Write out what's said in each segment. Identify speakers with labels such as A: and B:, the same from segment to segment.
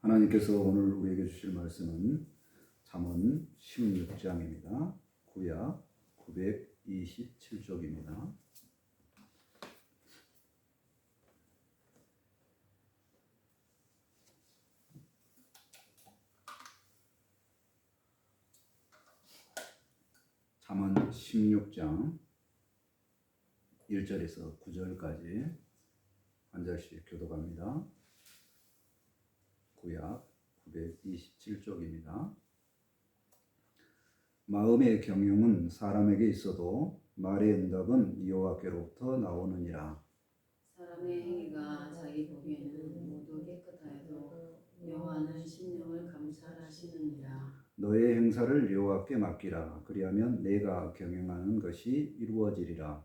A: 하나님께서 오늘 우리에게 주실 말씀은 잠언 16장입니다. 구약 927쪽입니다. 잠언 16장 1절에서 9절까지 한 절씩 교독합니다. 구약 927쪽입니다. 마음의 경영은 사람에게 있어도 말의 응답은 여호와께로부터 나오느니라.
B: 사람의 행위가 자기 보기에는 모두 깨끗하여도 여호와는 심령을 감찰하시느니라.
A: 너의 행사를 여호와께 맡기라. 그리하면 내가 경영하는 것이 이루어지리라.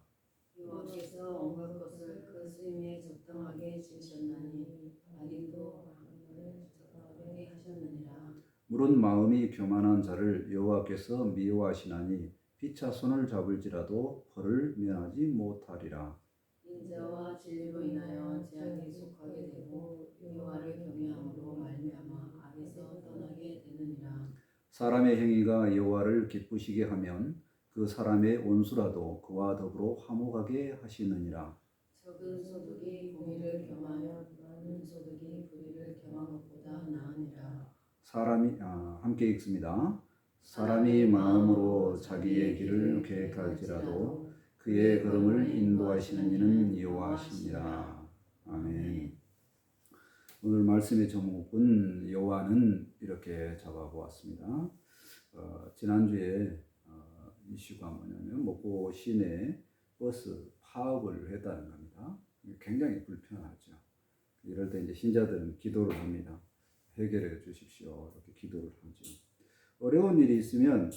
B: 여호와께서 온갖 것을 그 수임에 적당하게 지으셨나니 아직도 방문을 적당하게 하셨느니라.
A: 물은 마음이 교만한 자를 여호와께서 미워하시나니 피차 손을 잡을지라도 벌을 면하지 못하리라.
B: 인자와 진리로 인하여 재앙에 속하게 되고 여호와를 경외함으로 말미암아 악에서 떠나게 되느니라.
A: 사람의 행위가 여호와를 기쁘시게 하면 그 사람의 원수라도 그와 더불어 화목하게 하시느니라.
B: 적은 소득이 공의를 겸하여 많은 소득이 불의를 겸한 것보다 나으니라.
A: 함께 읽습니다. 사람이 마음으로 자기의 길을 계획할지라도 그의 걸음을 인도하시는 이는 여호와시니라. 아멘. 오늘 말씀의 제목은 여호와는 이렇게 잡아보았습니다. 지난주에 이슈가 뭐냐면 목포 시내 버스 파업을 했다는 겁니다. 굉장히 불편하죠. 이럴 때 이제 신자들은 기도를 합니다. 해결해 주십시오. 이렇게 기도를 하죠. 어려운 일이 있으면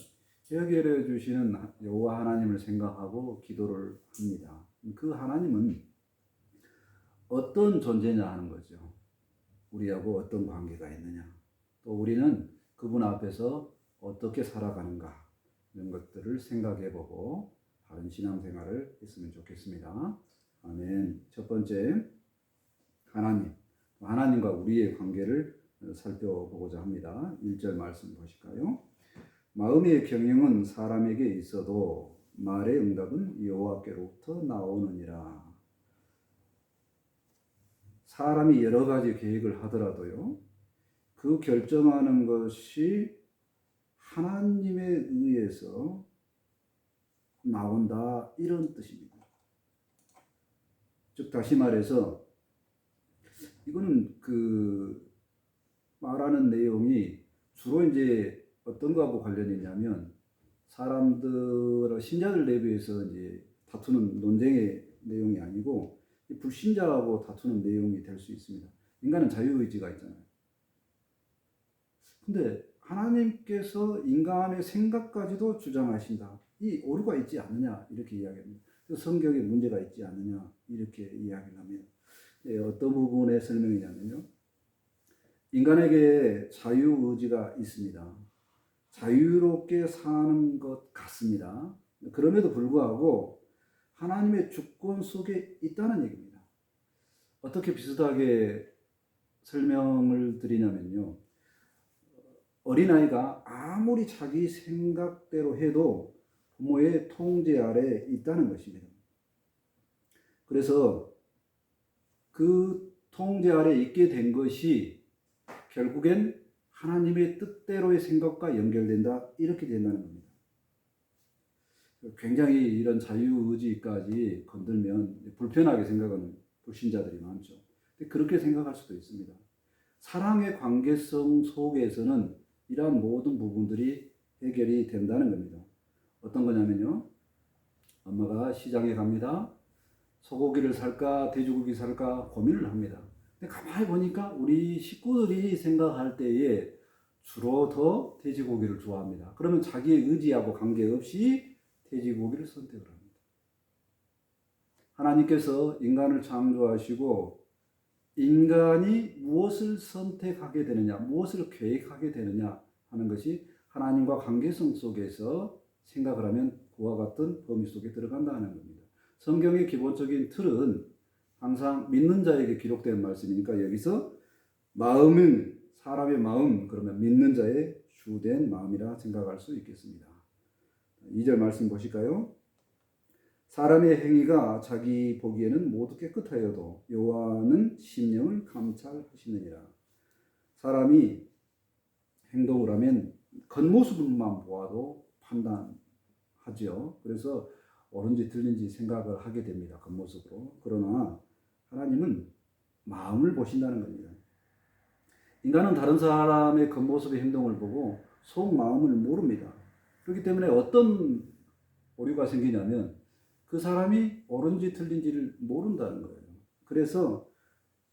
A: 해결해 주시는 여호와 하나님을 생각하고 기도를 합니다. 그 하나님은 어떤 존재냐 하는 거죠. 우리하고 어떤 관계가 있느냐, 또 우리는 그분 앞에서 어떻게 살아가는가, 이런 것들을 생각해보고 바른 신앙생활을 했으면 좋겠습니다. 아멘. 첫 번째, 하나님과 우리의 관계를 살펴보고자 합니다. 1절 말씀 보실까요? 마음의 경영은 사람에게 있어도 말의 응답은 여호와께로부터 나오느니라. 사람이 여러 가지 계획을 하더라도요, 그 결정하는 것이 하나님에 의해서 나온다, 이런 뜻입니다. 즉 다시 말해서 이거는 말하는 내용이 주로 이제 어떤 거하고 관련이 있냐면 신자들 내부에서 이제 다투는 논쟁의 내용이 아니고 불신자하고 다투는 내용이 될 수 있습니다. 인간은 자유의지가 있잖아요. 근데 하나님께서 인간의 생각까지도 주장하신다. 이 오류가 있지 않느냐, 이렇게 이야기합니다. 성경에 문제가 있지 않느냐, 이렇게 이야기를 합니다. 어떤 부분의 설명이냐면요, 인간에게 자유의지가 있습니다. 자유롭게 사는 것 같습니다. 그럼에도 불구하고 하나님의 주권 속에 있다는 얘기입니다. 어떻게 비슷하게 설명을 드리냐면요, 어린아이가 아무리 자기 생각대로 해도 부모의 통제 아래 있다는 것입니다. 그래서 그 통제 아래 있게 된 것이 결국엔 하나님의 뜻대로의 생각과 연결된다, 이렇게 된다는 겁니다. 굉장히 이런 자유의지까지 건들면 불편하게 생각하는 불신자들이 많죠. 그렇게 생각할 수도 있습니다. 사랑의 관계성 속에서는 이러한 모든 부분들이 해결이 된다는 겁니다. 어떤 거냐면요, 엄마가 시장에 갑니다. 소고기를 살까 돼지고기 살까 고민을 합니다. 근데 가만히 보니까 우리 식구들이 생각할 때에 주로 더 돼지고기를 좋아합니다. 그러면 자기의 의지하고 관계없이 돼지고기를 선택을 합니다. 하나님께서 인간을 창조하시고 인간이 무엇을 선택하게 되느냐, 무엇을 계획하게 되느냐 하는 것이 하나님과 관계성 속에서 생각을 하면 그와 같은 범위 속에 들어간다는 겁니다. 성경의 기본적인 틀은 항상 믿는 자에게 기록된 말씀이니까 여기서 마음은 사람의 마음, 그러면 믿는 자의 주된 마음이라 생각할 수 있겠습니다. 2절 말씀 보실까요? 사람의 행위가 자기 보기에는 모두 깨끗하여도 여호와는 심령을 감찰하시느니라. 사람이 행동을 하면 겉모습만 보아도 판단하죠. 그래서 옳은지 틀린지 생각을 하게 됩니다. 겉모습으로. 그러나 하나님은 마음을 보신다는 겁니다. 인간은 다른 사람의 겉모습의 행동을 보고 속 마음을 모릅니다. 그렇기 때문에 어떤 오류가 생기냐면 그 사람이 옳은지 틀린지를 모른다는 거예요. 그래서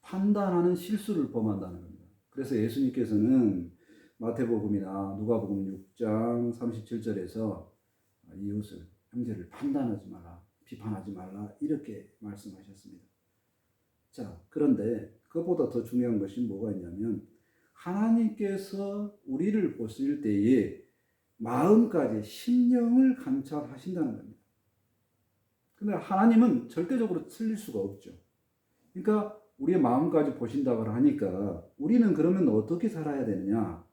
A: 판단하는 실수를 범한다는 겁니다. 그래서 예수님께서는 마태복음이나 누가복음 6장 37절에서 이웃을, 형제를 판단하지 마라, 비판하지 말라 이렇게 말씀하셨습니다. 자, 그런데 그것보다 더 중요한 것이 뭐가 있냐면 하나님께서 우리를 보실 때에 마음까지 심령을 감찰하신다는 겁니다. 근데 하나님은 절대적으로 틀릴 수가 없죠. 그러니까 우리의 마음까지 보신다고 하니까 우리는 그러면 어떻게 살아야 되느냐?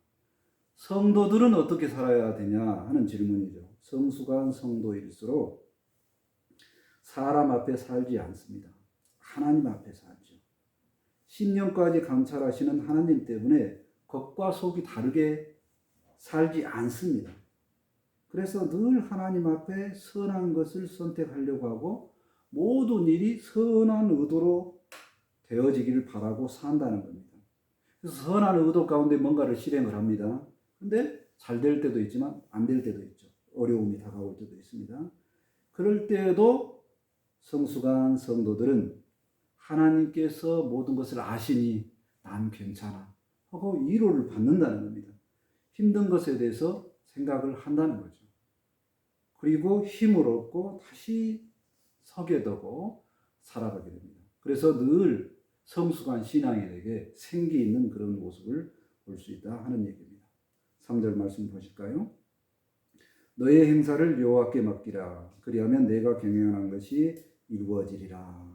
A: 성도들은 어떻게 살아야 되냐 하는 질문이죠. 성숙한 성도일수록 사람 앞에 살지 않습니다. 하나님 앞에 살죠. 심령까지 감찰하시는 하나님 때문에 겉과 속이 다르게 살지 않습니다. 그래서 늘 하나님 앞에 선한 것을 선택하려고 하고 모든 일이 선한 의도로 되어지기를 바라고 산다는 겁니다. 그래서 선한 의도 가운데 뭔가를 실행을 합니다. 근데 잘 될 때도 있지만 안 될 때도 있죠. 어려움이 다가올 때도 있습니다. 그럴 때에도 성숙한 성도들은 하나님께서 모든 것을 아시니 난 괜찮아 하고 위로를 받는다는 겁니다. 힘든 것에 대해서 생각을 한다는 거죠. 그리고 힘을 얻고 다시 서게 되고 살아가게 됩니다. 그래서 늘 성숙한 신앙인에게 생기 있는 그런 모습을 볼 수 있다 하는 얘기입니다. 3절 말씀 보실까요? 너의 행사를 여호와께 맡기라. 그리하면 내가 경영한 것이 이루어지리라.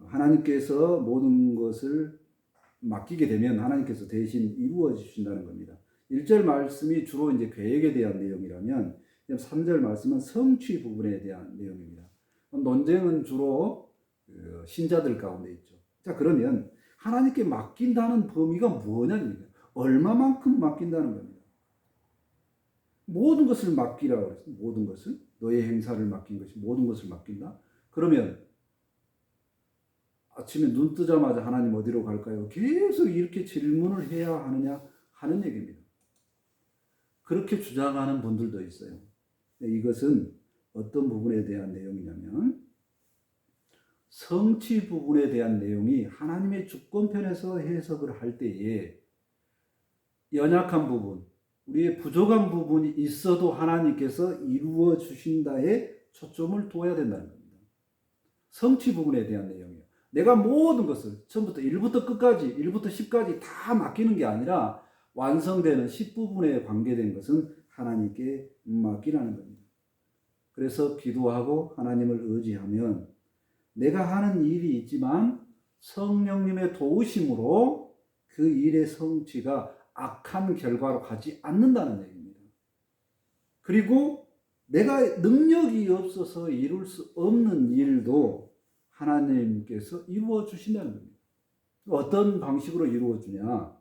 A: 하나님께서 모든 것을 맡기게 되면 하나님께서 대신 이루어 주신다는 겁니다. 1절 말씀이 주로 이제 계획에 대한 내용이라면 3절 말씀은 성취 부분에 대한 내용입니다. 논쟁은 주로 신자들 가운데 있죠. 자, 그러면 하나님께 맡긴다는 범위가 뭐냐입니다. 얼마만큼 맡긴다는 겁니다. 모든 것을 맡기라고 그랬어요. 모든 것을. 너의 행사를 맡긴 것이 모든 것을 맡긴다. 그러면 아침에 눈 뜨자마자 하나님 어디로 갈까요? 계속 이렇게 질문을 해야 하느냐 하는 얘기입니다. 그렇게 주장하는 분들도 있어요. 이것은 어떤 부분에 대한 내용이냐면 성취 부분에 대한 내용이 하나님의 주권편에서 해석을 할 때에 연약한 부분, 우리의 부족한 부분이 있어도 하나님께서 이루어 주신다에 초점을 둬야 된다는 겁니다. 성취 부분에 대한 내용이에요. 내가 모든 것을 처음부터 1부터 끝까지 1부터 10까지 다 맡기는 게 아니라 완성되는 10부분에 관계된 것은 하나님께 맡기라는 겁니다. 그래서 기도하고 하나님을 의지하면 내가 하는 일이 있지만 성령님의 도우심으로 그 일의 성취가 악한 결과로 가지 않는다는 얘기입니다. 그리고 내가 능력이 없어서 이룰 수 없는 일도 하나님께서 이루어 주신다는 겁니다. 어떤 방식으로 이루어 주냐?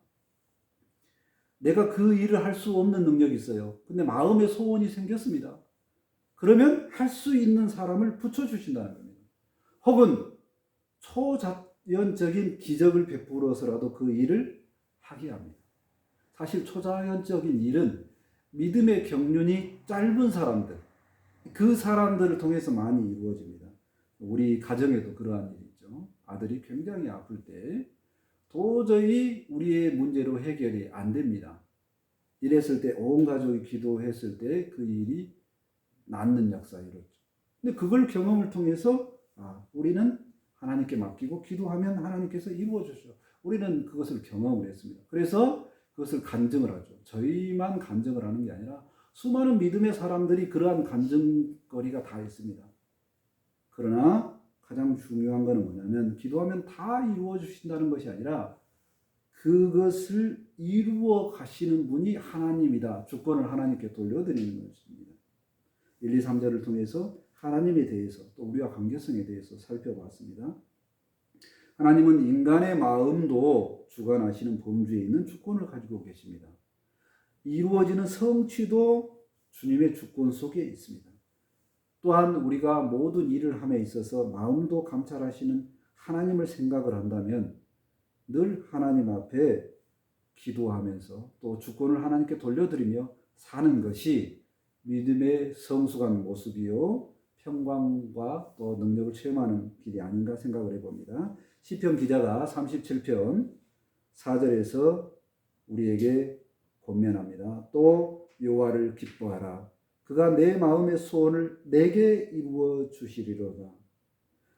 A: 내가 그 일을 할 수 없는 능력이 있어요. 근데 마음의 소원이 생겼습니다. 그러면 할 수 있는 사람을 붙여주신다는 겁니다. 혹은 초자연적인 기적을 베풀어서라도 그 일을 하게 합니다. 사실 초자연적인 일은 믿음의 경륜이 짧은 사람들, 그 사람들을 통해서 많이 이루어집니다. 우리 가정에도 그러한 일이 있죠. 아들이 굉장히 아플 때 도저히 우리의 문제로 해결이 안 됩니다. 이랬을 때 온 가족이 기도했을 때 그 일이 낫는 역사 이뤘죠. 근데 그걸 경험을 통해서 우리는 하나님께 맡기고 기도하면 하나님께서 이루어 주셔. 우리는 그것을 경험을 했습니다. 그래서 그것을 간증을 하죠. 저희만 간증을 하는 게 아니라 수많은 믿음의 사람들이 그러한 간증거리가 다 있습니다. 그러나 가장 중요한 것은 뭐냐면 기도하면 다 이루어 주신다는 것이 아니라 그것을 이루어 가시는 분이 하나님이다. 주권을 하나님께 돌려드리는 것입니다. 1, 2, 3절을 통해서 하나님에 대해서 또 우리와 관계성에 대해서 살펴봤습니다. 하나님은 인간의 마음도 주관하시는 범주에 있는 주권을 가지고 계십니다. 이루어지는 성취도 주님의 주권 속에 있습니다. 또한 우리가 모든 일을 함에 있어서 마음도 감찰하시는 하나님을 생각을 한다면 늘 하나님 앞에 기도하면서 또 주권을 하나님께 돌려드리며 사는 것이 믿음의 성숙한 모습이요 평강과 또 능력을 체험하는 길이 아닌가 생각을 해봅니다. 시편 기자가 37편 4절에서 우리에게 권면합니다. 또 여호와를 기뻐하라. 그가 내 마음의 소원을 내게 이루어 주시리로다.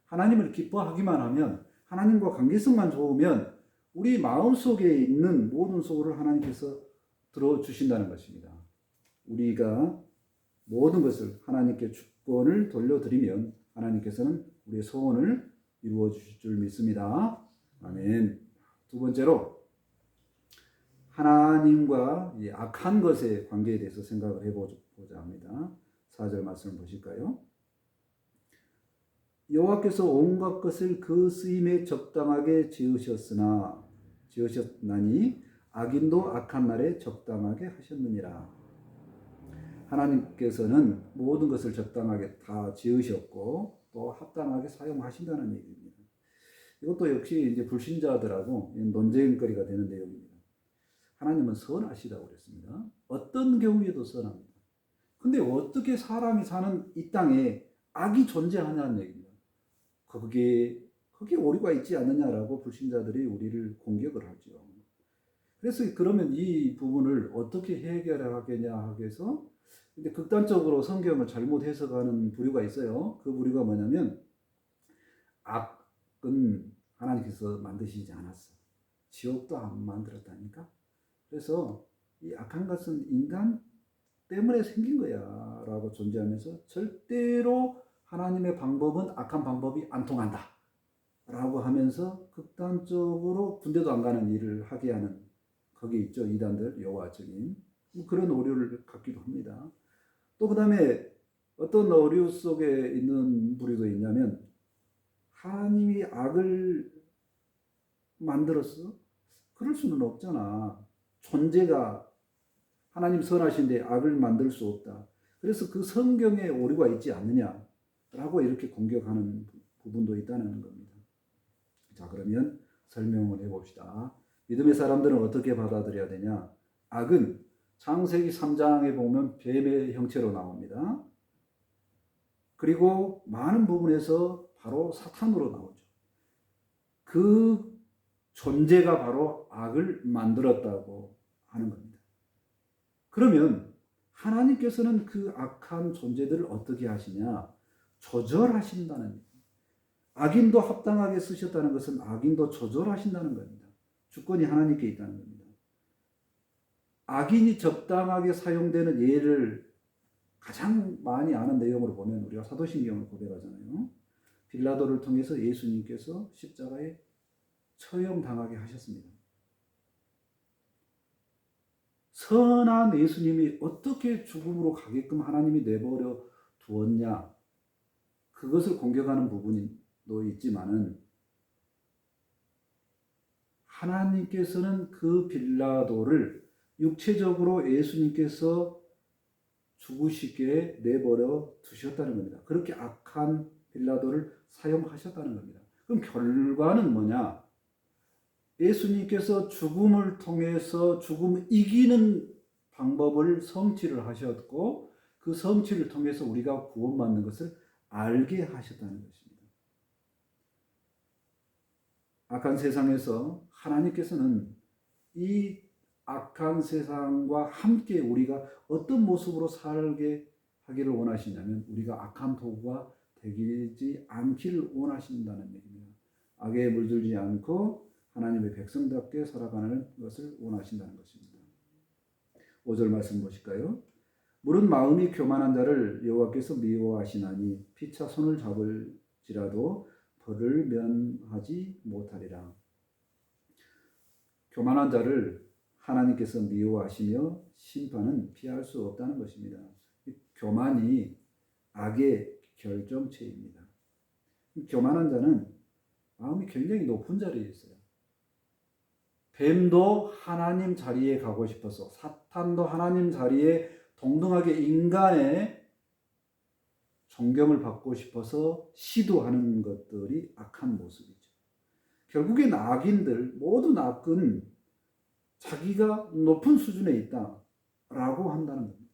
A: 하나님을 기뻐하기만 하면, 하나님과 관계성만 좋으면 우리 마음속에 있는 모든 소원을 하나님께서 들어주신다는 것입니다. 우리가 모든 것을 하나님께 주권을 돌려드리면 하나님께서는 우리의 소원을 이루어 주실 줄 믿습니다. 아멘. 두 번째로 하나님과 이 악한 것의 관계에 대해서 생각을 해보자 합니다. 4절 말씀을 보실까요? 여호와께서 온갖 것을 그 쓰임에 적당하게 지으셨나니 악인도 악한 날에 적당하게 하셨느니라. 하나님께서는 모든 것을 적당하게 다 지으셨고 또 합당하게 사용하신다는 얘기입니다. 이것도 역시 이제 불신자들하고 논쟁거리가 되는 내용입니다. 하나님은 선하시다고 그랬습니다. 어떤 경우에도 선합니다. 근데 어떻게 사람이 사는 이 땅에 악이 존재하냐는 얘기입니다. 거기에 오류가 있지 않느냐라고 불신자들이 우리를 공격을 하죠. 그래서 그러면 이 부분을 어떻게 해결하겠냐 하겠어? 근데 극단적으로 성경을 잘못 해석하는 부류가 있어요. 그 부류가 뭐냐면 악은 하나님께서 만드시지 않았어. 지옥도 안 만들었다니까. 그래서 이 악한 것은 인간 때문에 생긴 거야 라고 존재하면서 절대로 하나님의 방법은 악한 방법이 안 통한다 라고 하면서 극단적으로 군대도 안 가는 일을 하게 하는, 거기 있죠, 이단들, 여호와적인 그런 오류를 갖기도 합니다. 또 그 다음에 어떤 오류 속에 있는 부류도 있냐면 하나님이 악을 만들었어? 그럴 수는 없잖아. 존재가 하나님 선하신데 악을 만들 수 없다. 그래서 그 성경에 오류가 있지 않느냐라고 이렇게 공격하는 부분도 있다는 겁니다. 자, 그러면 설명을 해봅시다. 믿음의 사람들은 어떻게 받아들여야 되냐? 악은 창세기 3장에 보면 뱀의 형체로 나옵니다. 그리고 많은 부분에서 바로 사탄으로 나오죠. 그 존재가 바로 악을 만들었다고 하는 겁니다. 그러면 하나님께서는 그 악한 존재들을 어떻게 하시냐? 조절하신다는 겁니다. 악인도 합당하게 쓰셨다는 것은 악인도 조절하신다는 겁니다. 주권이 하나님께 있다는 겁니다. 악인이 적당하게 사용되는 예를 가장 많이 아는 내용으로 보면 우리가 사도신경을 고백하잖아요. 빌라도를 통해서 예수님께서 십자가에 처형당하게 하셨습니다. 선한 예수님이 어떻게 죽음으로 가게끔 하나님이 내버려 두었냐, 그것을 공격하는 부분도 있지만은 하나님께서는 그 빌라도를 육체적으로 예수님께서 죽으시게 내버려 두셨다는 겁니다. 그렇게 악한 빌라도를 사용하셨다는 겁니다. 그럼 결과는 뭐냐? 예수님께서 죽음을 통해서 죽음을 이기는 방법을 성취를 하셨고 그 성취를 통해서 우리가 구원받는 것을 알게 하셨다는 것입니다. 악한 세상에서 하나님께서는 이 악한 세상과 함께 우리가 어떤 모습으로 살게 하기를 원하시냐면 우리가 악한 도구가 되지 않기를 원하신다는 얘기입니다. 악에 물들지 않고 하나님의 백성답게 살아가는 것을 원하신다는 것입니다. 5절 말씀 보실까요? 물은 마음이 교만한 자를 여호와께서 미워하시나니 피차 손을 잡을지라도 벌을 면하지 못하리라. 교만한 자를 하나님께서 미워하시며 심판은 피할 수 없다는 것입니다. 교만이 악의 결정체입니다. 교만한 자는 마음이 굉장히 높은 자리에 있어요. 뱀도 하나님 자리에 가고 싶어서, 사탄도 하나님 자리에 동등하게 인간의 존경을 받고 싶어서 시도하는 것들이 악한 모습이죠. 결국엔 악인들, 모든 악은 자기가 높은 수준에 있다라고 한다는 겁니다.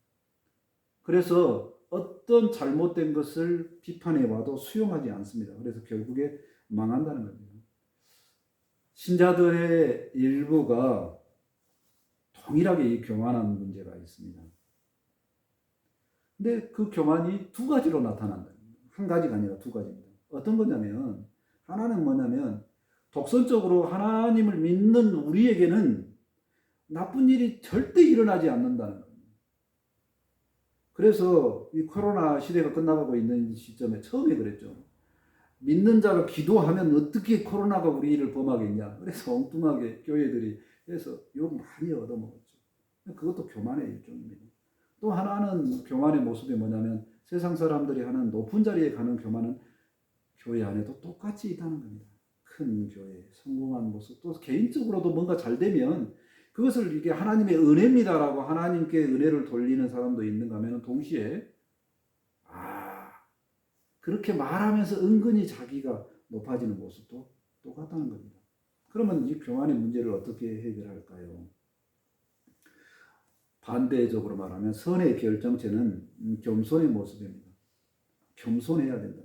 A: 그래서 어떤 잘못된 것을 비판해 와도 수용하지 않습니다. 그래서 결국에 망한다는 겁니다. 신자들의 일부가 동일하게 이 교만한 문제가 있습니다. 근데 그 교만이 두 가지로 나타난다. 한 가지가 아니라 두 가지입니다. 어떤 거냐면, 하나는 뭐냐면, 독선적으로 하나님을 믿는 우리에게는 나쁜 일이 절대 일어나지 않는다는 겁니다. 그래서 이 코로나 시대가 끝나가고 있는 시점에 처음에 그랬죠. 믿는 자가 기도하면 어떻게 코로나가 우리를 범하겠냐. 그래서 엉뚱하게 교회들이 해서 욕 많이 얻어먹었죠. 그것도 교만의 일종입니다. 또 하나는 교만의 모습이 뭐냐면, 세상 사람들이 하는 높은 자리에 가는 교만은 교회 안에도 똑같이 있다는 겁니다. 큰 교회, 성공한 모습, 또 개인적으로도 뭔가 잘 되면 그것을 이게 하나님의 은혜입니다라고 하나님께 은혜를 돌리는 사람도 있는가 하면, 동시에 그렇게 말하면서 은근히 자기가 높아지는 모습도 똑같다는 겁니다. 그러면 이 교만의 문제를 어떻게 해결할까요? 반대적으로 말하면 선의 결정체는 겸손의 모습입니다. 겸손해야 된다.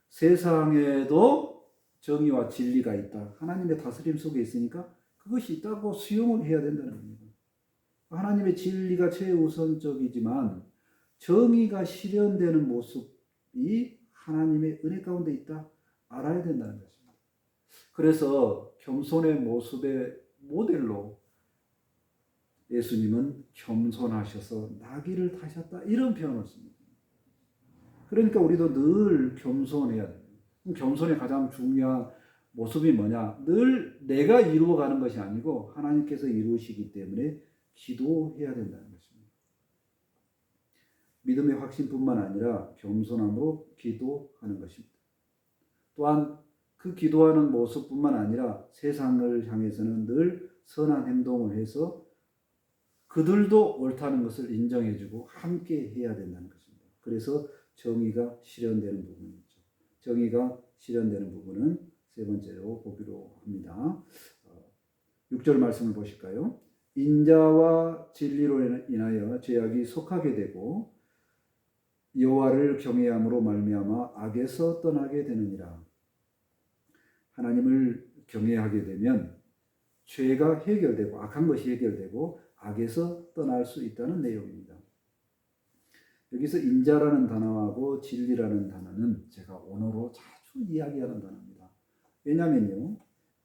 A: 세상에도 정의와 진리가 있다. 하나님의 다스림 속에 있으니까 그것이 있다고 수용을 해야 된다는 겁니다. 하나님의 진리가 최우선적이지만 정의가 실현되는 모습이 하나님의 은혜 가운데 있다. 알아야 된다는 것입니다. 그래서 겸손의 모습의 모델로 예수님은 겸손하셔서 나귀를 타셨다. 이런 표현을 씁니다. 그러니까 우리도 늘 겸손해야 됩니다. 겸손의 가장 중요한 모습이 뭐냐? 늘 내가 이루어가는 것이 아니고 하나님께서 이루시기 때문에 기도해야 된다는 것입니다. 믿음의 확신뿐만 아니라 겸손함으로 기도하는 것입니다. 또한 그 기도하는 모습뿐만 아니라 세상을 향해서는 늘 선한 행동을 해서 그들도 옳다는 것을 인정해주고 함께 해야 된다는 것입니다. 그래서 정의가 실현되는 부분이죠. 정의가 실현되는 부분은 세 번째로 보기로 합니다. 6절 말씀을 보실까요? 인자와 진리로 인하여 죄악이 속하게 되고 여호와를 경외함으로 말미암아 악에서 떠나게 되느니라. 하나님을 경외하게 되면 죄가 해결되고 악한 것이 해결되고 악에서 떠날 수 있다는 내용입니다. 여기서 인자라는 단어하고 진리라는 단어는 제가 언어로 자주 이야기하는 단어입니다. 왜냐하면요,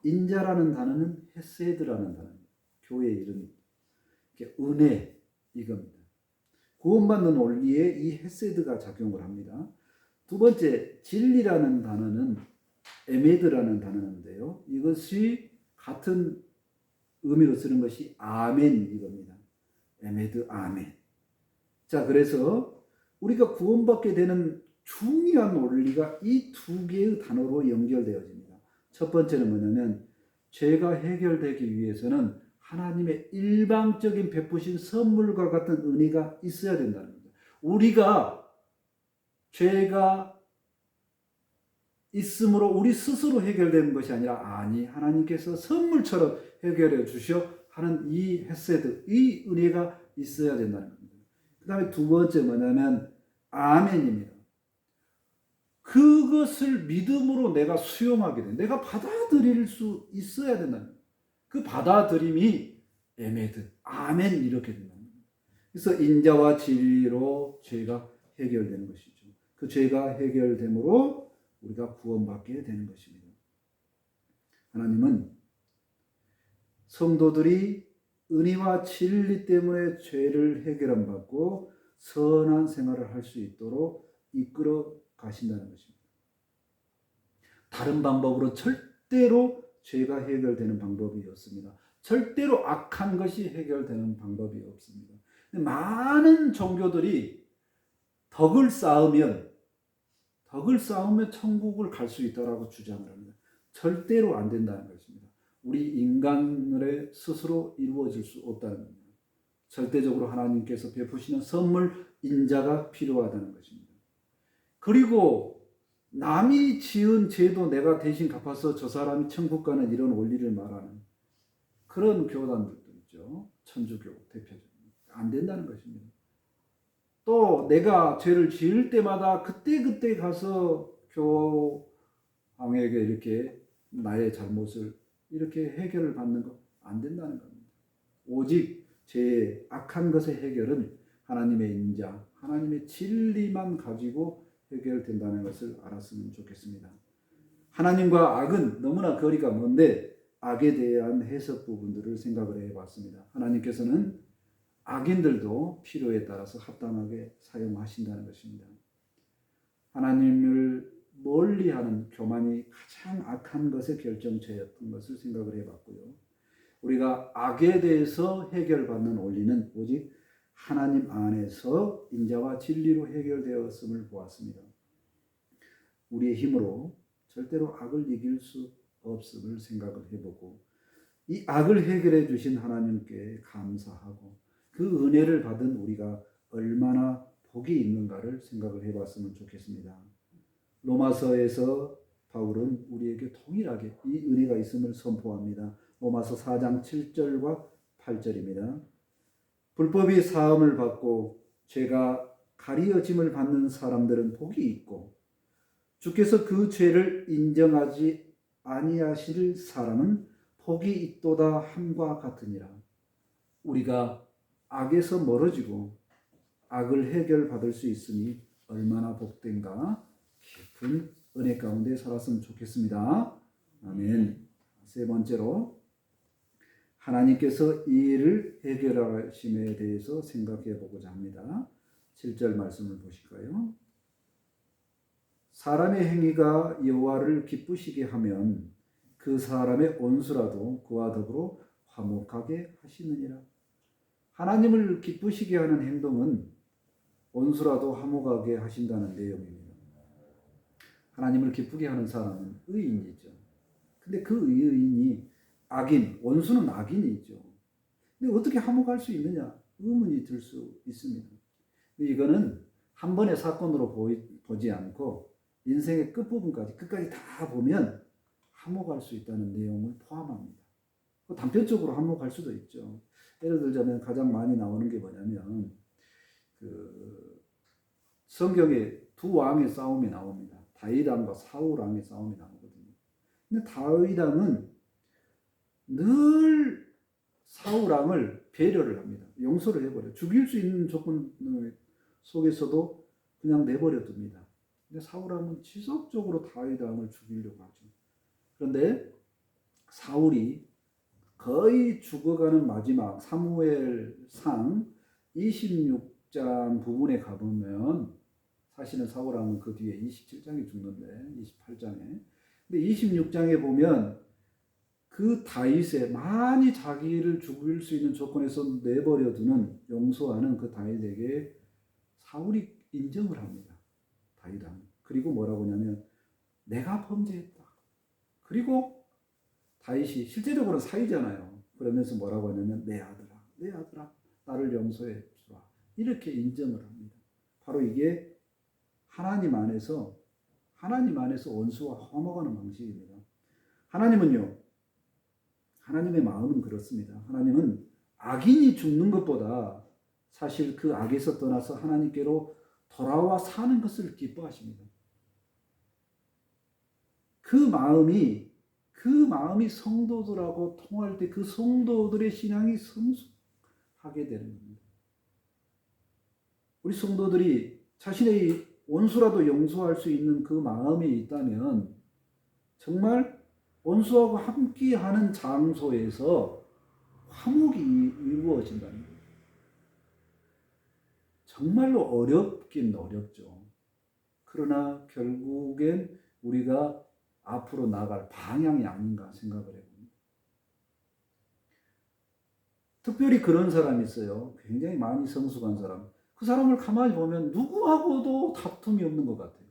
A: 인자라는 단어는 헤세드라는 단어입니다. 교회의 이름입니다. 은혜 이겁니다. 구원받는 원리에 이 헤세드가 작용을 합니다. 두 번째, 진리라는 단어는 에메드라는 단어인데요. 이것이 같은 의미로 쓰는 것이 아멘 이겁니다. 에메드 아멘. 자, 그래서 우리가 구원받게 되는 중요한 원리가 이 두 개의 단어로 연결되어집니다. 첫 번째는 뭐냐면 죄가 해결되기 위해서는 하나님의 일방적인 베푸신 선물과 같은 은혜가 있어야 된다는 겁니다. 우리가 죄가 있으므로 우리 스스로 해결되는 것이 아니라 하나님께서 선물처럼 해결해 주셔 하는 이 헤세드, 이 은혜가 있어야 된다는 겁니다. 그 다음에 두 번째 뭐냐면 아멘입니다. 그것을 믿음으로 내가 수용하게 돼. 내가 받아들일 수 있어야 된다는 겁니다. 그 받아들임이 에메드, 아멘 이렇게 된다는 겁니다. 그래서 인자와 진리로 죄가 해결되는 것이죠. 그 죄가 해결됨으로 우리가 구원받게 되는 것입니다. 하나님은 성도들이 은혜와 진리 때문에 죄를 해결함 받고 선한 생활을 할 수 있도록 이끌어 가신다는 것입니다. 다른 방법으로 절대로 죄가 해결되는 방법이 없습니다. 절대로 악한 것이 해결되는 방법이 없습니다. 많은 종교들이 덕을 쌓으면 천국을 갈 수 있다라고 주장을 합니다. 절대로 안 된다는 것입니다. 우리 인간의 스스로 이루어질 수 없다는 겁니다. 절대적으로 하나님께서 베푸시는 선물 인자가 필요하다는 것입니다. 그리고 남이 지은 죄도 내가 대신 갚아서 저 사람이 천국 가는 이런 원리를 말하는 그런 교단들도 있죠. 천주교 대표적으로. 안 된다는 것입니다. 또 내가 죄를 지을 때마다 그때 가서 교황에게 이렇게 나의 잘못을 이렇게 해결을 받는 거 안 된다는 겁니다. 오직 죄의 악한 것의 해결은 하나님의 인자, 하나님의 진리만 가지고 해결된다는 것을 알았으면 좋겠습니다. 하나님과 악은 너무나 거리가 먼데 악에 대한 해석 부분들을 생각을 해봤습니다. 하나님께서는 악인들도 필요에 따라서 합당하게 사용하신다는 것입니다. 하나님을 멀리하는 교만이 가장 악한 것의 결정체였던 것을 생각을 해봤고요. 우리가 악에 대해서 해결받는 원리는 오직 하나님 안에서 인자와 진리로 해결되었음을 보았습니다. 우리의 힘으로 절대로 악을 이길 수 없음을 생각을 해보고 이 악을 해결해 주신 하나님께 감사하고 그 은혜를 받은 우리가 얼마나 복이 있는가를 생각을 해봤으면 좋겠습니다. 로마서에서 바울은 우리에게 동일하게 이 은혜가 있음을 선포합니다. 로마서 4장 7절과 8절입니다. 불법이 사함을 받고 죄가 가리어짐을 받는 사람들은 복이 있고 주께서 그 죄를 인정하지 아니하실 사람은 복이 있도다 함과 같으니라. 우리가 악에서 멀어지고 악을 해결받을 수 있으니 얼마나 복된가 깊은 은혜 가운데 살았으면 좋겠습니다. 아멘. 세 번째로 하나님께서 이 일을 해결하심에 대해서 생각해 보고자 합니다. 7절 말씀을 보실까요? 사람의 행위가 여호와를 기쁘시게 하면 그 사람의 원수라도 그와 더불어 화목하게 하시느니라. 하나님을 기쁘시게 하는 행동은 원수라도 화목하게 하신다는 내용입니다. 하나님을 기쁘게 하는 사람은 의인이죠. 근데 그 의인이 악인, 원수는 악인이죠. 근데 어떻게 화목할 수 있느냐? 의문이 들 수 있습니다. 이거는 한 번의 사건으로 보지 않고 인생의 끝부분까지 끝까지 다 보면 화목할 수 있다는 내용을 포함합니다. 단편적으로 화목할 수도 있죠. 예를 들자면 가장 많이 나오는 게 뭐냐면 성경에 두 왕의 싸움이 나옵니다. 다윗 왕과 사울 왕의 싸움이 나오거든요. 근데 다윗 왕은 늘 사울 왕을 배려를 합니다. 용서를 해버려요. 죽일 수 있는 조건 속에서도 그냥 내버려 둡니다. 근데 사울 왕은 지속적으로 다윗 왕을 죽이려고 하죠. 그런데 사울이 거의 죽어가는 마지막 사무엘상 26장 부분에 가보면 사실은 사울 왕은 그 뒤에 27장에 죽는데 28장에 근데 26장에 보면 그 다윗의 많이 자기를 죽일 수 있는 조건에서 내버려두는 용서하는 그 다윗에게 사울이 인정을 합니다. 다윗 왕. 그리고 뭐라고 하냐면 내가 범죄했다. 그리고 다윗이 실제적으로는 사위잖아요. 그러면서 뭐라고 하냐면 내 아들아 나를 용서해 주라. 이렇게 인정을 합니다. 바로 이게 하나님 안에서 원수와 화목하는 방식입니다. 하나님의 마음은 그렇습니다. 하나님은 악인이 죽는 것보다 사실 그 악에서 떠나서 하나님께로 돌아와 사는 것을 기뻐하십니다. 그 마음이 성도들하고 통할 때 그 성도들의 신앙이 성숙하게 되는 겁니다. 우리 성도들이 자신의 원수라도 용서할 수 있는 그 마음이 있다면 정말 원수하고 함께하는 장소에서 화목이 이루어진다는 거예요. 정말로 어렵긴 어렵죠. 그러나 결국엔 우리가 앞으로 나갈 방향이 아닌가 생각을 해봅니다. 특별히 그런 사람이 있어요. 굉장히 많이 성숙한 사람. 그 사람을 가만히 보면 누구하고도 다툼이 없는 것 같아요.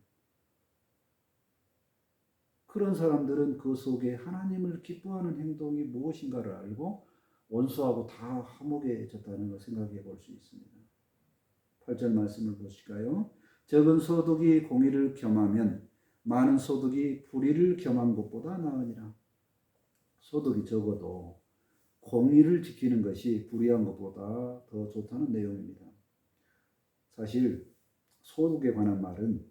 A: 그런 사람들은 그 속에 하나님을 기뻐하는 행동이 무엇인가를 알고 원수하고 다 화목해졌다는 걸 생각해 볼 수 있습니다. 8절 말씀을 보실까요? 적은 소득이 공의를 겸하면 많은 소득이 불의를 겸한 것보다 나으니라. 소득이 적어도 공의를 지키는 것이 불의한 것보다 더 좋다는 내용입니다. 사실 소득에 관한 말은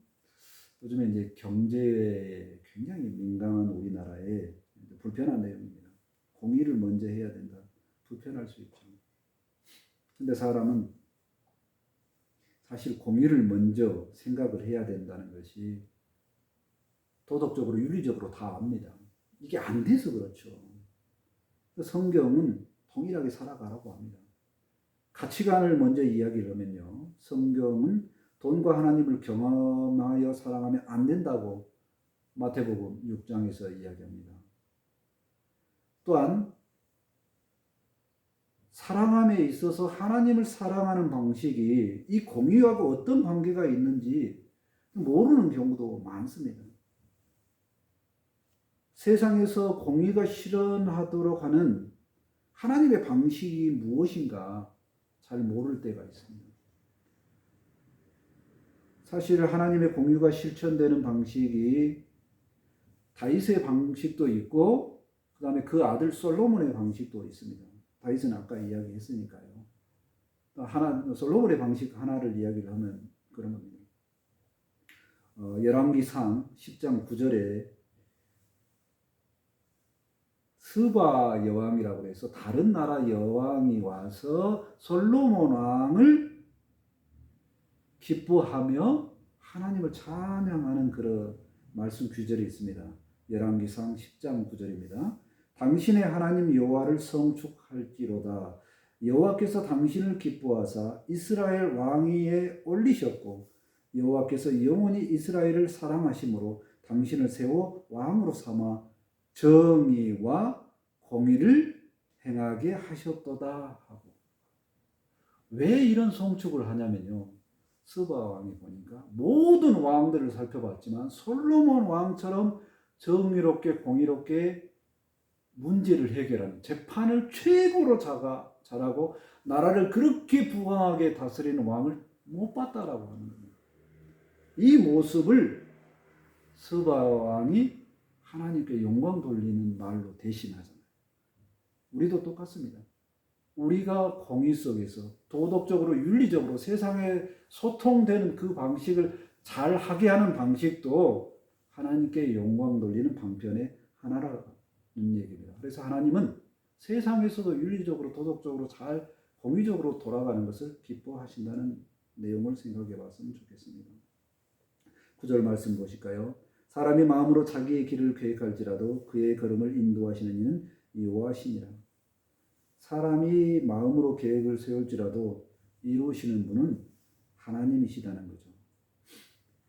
A: 요즘에 이제 경제에 굉장히 민감한 우리나라에 불편한 내용입니다. 공의를 먼저 해야 된다. 불편할 수 있죠. 근데 사람은 사실 공의를 먼저 생각을 해야 된다는 것이 도덕적으로 윤리적으로 다 압니다. 이게 안 돼서 그렇죠. 성경은 동일하게 살아가라고 합니다. 가치관을 먼저 이야기를 하면요. 성경은 돈과 하나님을 경험하여 사랑하면 안 된다고 마태복음 6장에서 이야기합니다. 또한 사랑함에 있어서 하나님을 사랑하는 방식이 이 공의하고 어떤 관계가 있는지 모르는 경우도 많습니다. 세상에서 공의가 실현하도록 하는 하나님의 방식이 무엇인가 잘 모를 때가 있습니다. 사실 하나님의 공의가 실천되는 방식이 다윗의 방식도 있고 그 다음에 그 아들 솔로몬의 방식도 있습니다. 다윗은 아까 이야기했으니까요. 솔로몬의 방식 하나를 이야기를 하면 그런 겁니다. 열왕기상 10장 9절에 스바 여왕이라고 해서 다른 나라 여왕이 와서 솔로몬 왕을 기뻐하며 하나님을 찬양하는 그런 말씀 구절이 있습니다. 열왕기상 10장 9절입니다. 당신의 하나님 여호와를 성축할지로다. 여호와께서 당신을 기뻐하사 이스라엘 왕위에 올리셨고 여호와께서 영원히 이스라엘을 사랑하심으로 당신을 세워 왕으로 삼아 정의와 공의를 행하게 하셨도다 하고. 왜 이런 성축을 하냐면요. 스바 왕이 보니까 모든 왕들을 살펴봤지만 솔로몬 왕처럼 정의롭게 공의롭게 문제를 해결하는 재판을 최고로 잘하고 나라를 그렇게 부강하게 다스리는 왕을 못 봤다라고 하는 겁니다. 이 모습을 스바 왕이 하나님께 영광 돌리는 말로 대신하잖아요. 우리도 똑같습니다. 우리가 공의 속에서 도덕적으로 윤리적으로 세상에 소통되는 그 방식을 잘 하게 하는 방식도 하나님께 영광 돌리는 방편의 하나라는 얘기입니다. 그래서 하나님은 세상에서도 윤리적으로 도덕적으로 잘 공의적으로 돌아가는 것을 기뻐하신다는 내용을 생각해 봤으면 좋겠습니다. 9절 말씀 보실까요? 사람이 마음으로 자기의 길을 계획할지라도 그의 걸음을 인도하시는 이는 여호와시니라. 사람이 마음으로 계획을 세울지라도 이루시는 분은 하나님이시다는 거죠.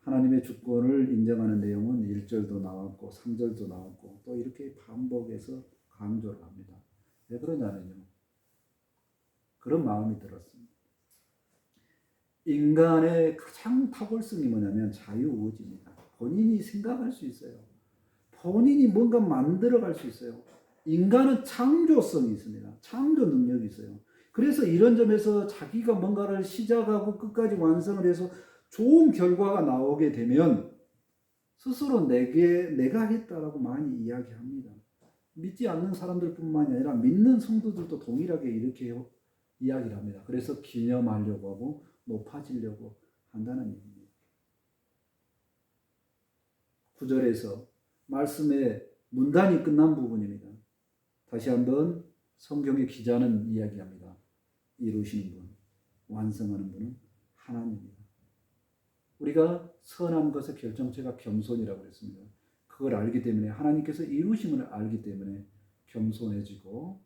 A: 하나님의 주권을 인정하는 내용은 1절도 나왔고 3절도 나왔고 또 이렇게 반복해서 강조를 합니다. 왜 그러냐면요. 그런 마음이 들었습니다. 인간의 가장 탁월성이 뭐냐면 자유의지입니다. 본인이 생각할 수 있어요. 본인이 뭔가 만들어갈 수 있어요. 인간은 창조성이 있습니다. 창조 능력이 있어요. 그래서 이런 점에서 자기가 뭔가를 시작하고 끝까지 완성을 해서 좋은 결과가 나오게 되면 스스로 내가 했다라고 많이 이야기합니다. 믿지 않는 사람들뿐만이 아니라 믿는 성도들도 동일하게 이렇게 이야기를 합니다. 그래서 기념하려고 하고 높아지려고 한다는 얘기입니다. 9절에서 말씀의 문단이 끝난 부분입니다. 다시 한번 성경의 기자는 이야기합니다. 이루시는 분, 완성하는 분은 하나님입니다. 우리가 선한 것의 결정체가 겸손이라고 했습니다. 그걸 알기 때문에 하나님께서 이루심을 알기 때문에 겸손해지고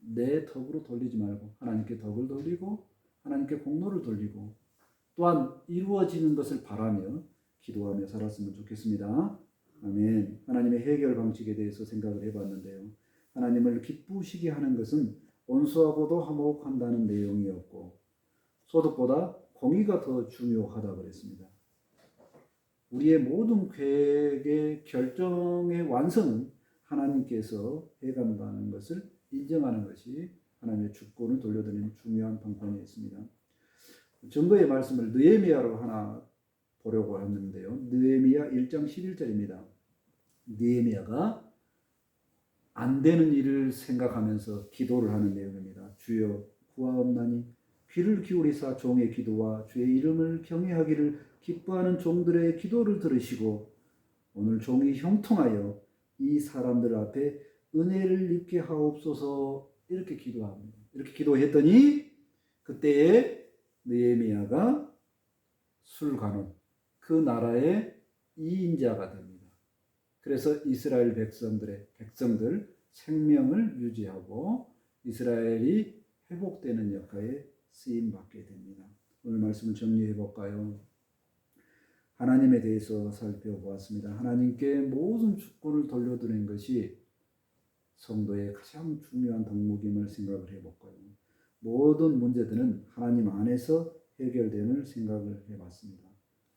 A: 내 덕으로 돌리지 말고 하나님께 덕을 돌리고 하나님께 공로를 돌리고 또한 이루어지는 것을 바라며 기도하며 살았으면 좋겠습니다. 아멘. 하나님의 해결 방식에 대해서 생각을 해봤는데요. 하나님을 기쁘시게 하는 것은 원수하고도 화목한다는 내용이었고 소득보다 공의가 더 중요하다고 그랬습니다. 우리의 모든 계획의 결정의 완성은 하나님께서 해간다는 것을 인정하는 것이 하나님의 주권을 돌려드리는 중요한 방편이 있습니다. 증거의 말씀을 느헤미야로 하나 보려고 하는데요. 느헤미야 1장 11절입니다. 느헤미야가 안 되는 일을 생각하면서 기도를 하는 내용입니다. 주여 구하옵나니 귀를 기울이사 종의 기도와 주의 이름을 경외하기를 기뻐하는 종들의 기도를 들으시고 오늘 종이 형통하여 이 사람들 앞에 은혜를 입게 하옵소서. 이렇게 기도합니다. 이렇게 기도했더니 그때에 느헤미야가 술관원 그 나라의 2인자가 됩니다. 그래서 이스라엘 백성들 생명을 유지하고 이스라엘이 회복되는 역할에 쓰임 받게 됩니다. 오늘 말씀을 정리해 볼까요? 하나님에 대해서 살펴보았습니다. 하나님께 모든 주권을 돌려드리는 것이 성도의 가장 중요한 덕목임을 생각을 해볼까요? 모든 문제들은 하나님 안에서 해결됨을 생각을 해봤습니다.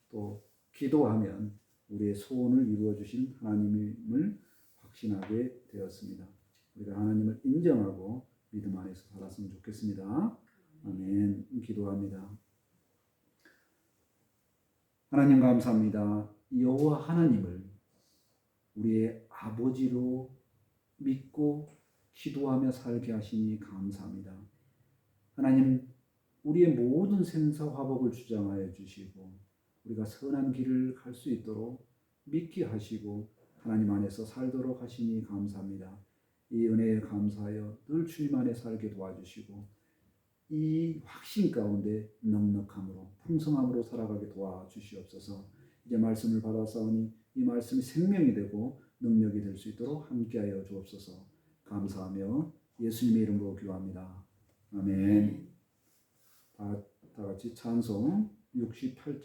A: 또 기도하면 우리의 소원을 이루어 주신 하나님을 확신하게 되었습니다. 우리가 하나님을 인정하고 믿음 안에서 살았으면 좋겠습니다. 아멘. 기도합니다. 하나님 감사합니다. 여호와 하나님을 우리의 아버지로 믿고 기도하며 살게 하시니 감사합니다. 하나님, 우리의 모든 생사화복을 주장하여 주시고 우리가 선한 길을 갈 수 있도록 믿게 하시고 하나님 안에서 살도록 하시니 감사합니다. 이 은혜에 감사하여 늘 주님 안에 살게 도와주시고 이 확신 가운데 넉넉함으로 풍성함으로 살아가게 도와주시옵소서. 이제 말씀을 받아사오니 이 말씀이 생명이 되고 능력이 될 수 있도록 함께하여 주옵소서. 감사하며 예수님의 이름으로 기도합니다. 아멘. 다 같이 찬송 68장